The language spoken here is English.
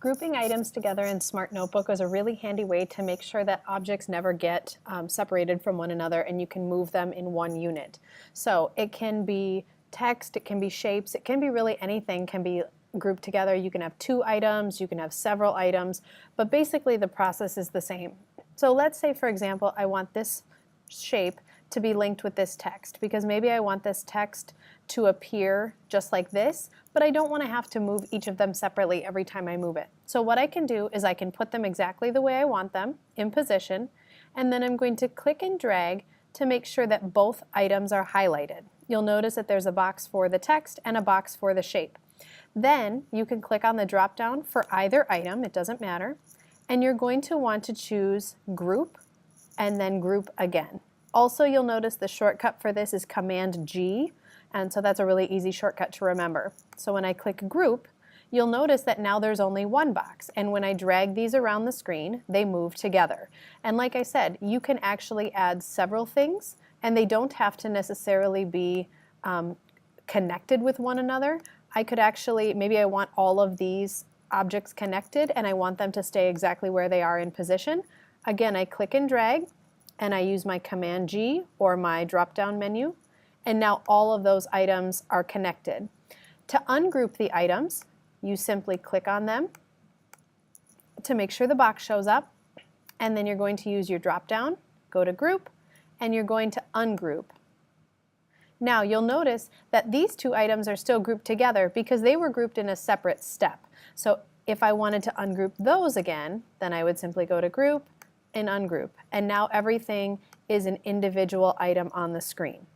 Grouping items together in Smart Notebook is a really handy way to make sure that objects never get separated from one another and you can move them in one unit. So it can be text, it can be shapes, it can be really anything can be grouped together. You can have 2 items, you can have several items, but basically the process is the same. So let's say, for example, I want this shape to be linked with this text because maybe I want this text to appear just like this, but I don't want to have to move each of them separately every time I move it. So what I can do is I can put them exactly the way I want them in position, and then I'm going to click and drag to make sure that both items are highlighted. You'll notice that there's a box for the text and a box for the shape. Then you can click on the drop down for either item, it doesn't matter, and you're going to want to choose Group and then Group again. Also, you'll notice the shortcut for this is Command G, and so that's a really easy shortcut to remember. So when I click Group, you'll notice that now there's only one box, and when I drag these around the screen, they move together. And like I said, you can actually add several things, and they don't have to necessarily be connected with one another. I could actually, maybe I want all of these objects connected and I want them to stay exactly where they are in position. Again, I click and drag and I use my Command G or my drop-down menu, and now all of those items are connected. To ungroup the items, you simply click on them to make sure the box shows up, and then you're going to use your drop-down, go to Group, and you're going to ungroup. Now you'll notice that these 2 items are still grouped together because they were grouped in a separate step. So if I wanted to ungroup those again, then I would simply go to Group and ungroup. And now everything is an individual item on the screen.